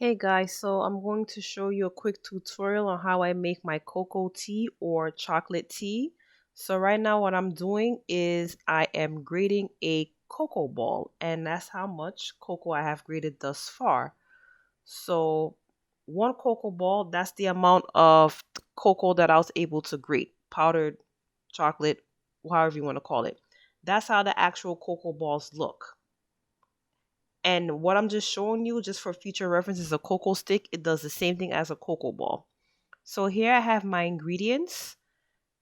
Hey guys, so I'm going to show you a quick tutorial on how I make my cocoa tea or chocolate tea. So right now what I'm doing is I am grating a cocoa ball, and that's how much cocoa I have grated thus far. So one cocoa ball, that's the amount of cocoa that I was able to grate, powdered chocolate, however you want to call it. That's how the actual cocoa balls look. And what I'm just showing you, just for future reference, is a cocoa stick. It does the same thing as a cocoa ball. So here I have my ingredients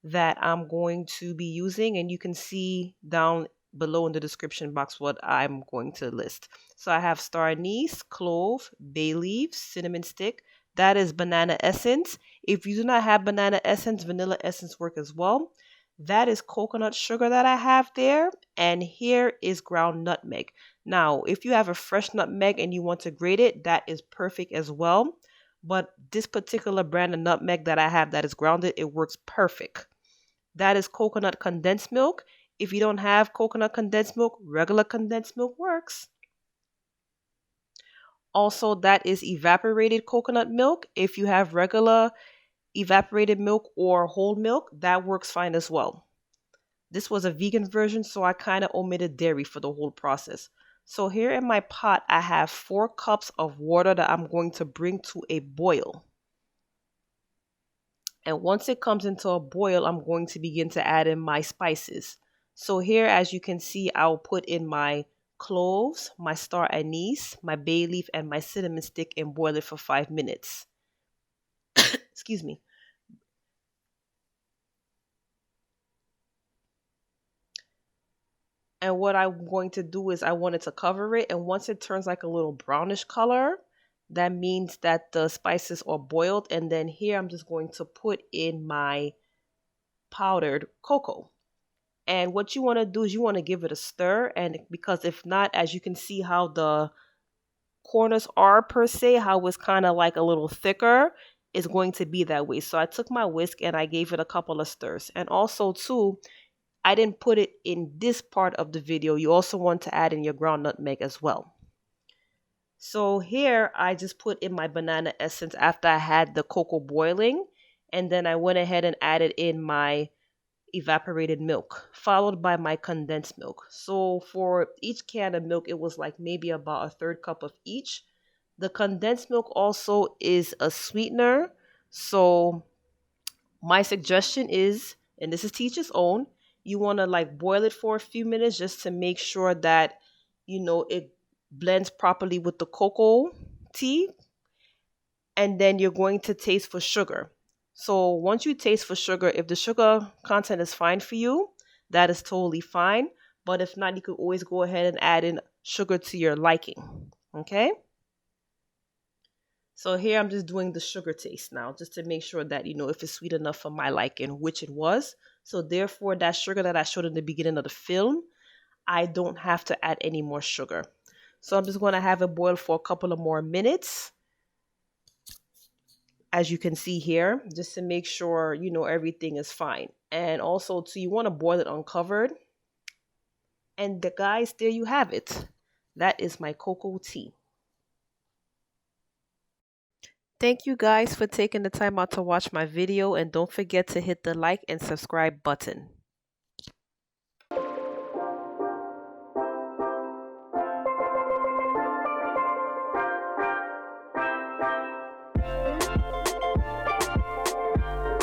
that I'm going to be using, and you can see down below in the description box what I'm going to list. So I have star anise, clove, bay leaves, cinnamon stick. That is banana essence. If you do not have banana essence, vanilla essence work as well. That is coconut sugar that I have there. And here is ground nutmeg. Now, if you have a fresh nutmeg and you want to grate it, that is perfect as well. But this particular brand of nutmeg that I have that is grounded, it works perfect. That is coconut condensed milk. If you don't have coconut condensed milk, regular condensed milk works. Also, that is evaporated coconut milk. If you have regular evaporated milk or whole milk, that works fine as well. This was a vegan version, so I kind of omitted dairy for the whole process. So here in my pot, I have 4 cups of water that I'm going to bring to a boil. And once it comes into a boil, I'm going to begin to add in my spices. So here, as you can see, I'll put in my cloves, my star anise, my bay leaf, and my cinnamon stick and boil it for 5 minutes. Excuse me. And what I'm going to do is I want it to cover it. And once it turns like a little brownish color, that means that the spices are boiled. And then here I'm just going to put in my powdered cocoa. And what you want to do is you want to give it a stir. And because if not, as you can see how the corners are per se, how it's kind of like a little thicker, is going to be that way. So I took my whisk and I gave it a couple of stirs. And also too, I didn't put it in this part of the video. You also want to add in your ground nutmeg as well. So here I just put in my banana essence after I had the cocoa boiling. And then I went ahead and added in my evaporated milk, followed by my condensed milk. So for each can of milk, it was like maybe about a 1/3 cup of each. The condensed milk also is a sweetener. So my suggestion is, and this is teacher's own, you want to like boil it for a few minutes just to make sure that, it blends properly with the cocoa tea. And then you're going to taste for sugar. So once you taste for sugar, if the sugar content is fine for you, that is totally fine. But if not, you could always go ahead and add in sugar to your liking. Okay? So here I'm just doing the sugar taste now, just to make sure that, if it's sweet enough for my liking, which it was. So therefore, that sugar that I showed in the beginning of the film, I don't have to add any more sugar. So I'm just going to have it boil for a couple of more minutes, as you can see here, just to make sure, everything is fine. And also, too, you want to boil it uncovered. And guys, there you have it. That is my cocoa tea. Thank you guys for taking the time out to watch my video, and don't forget to hit the like and subscribe button.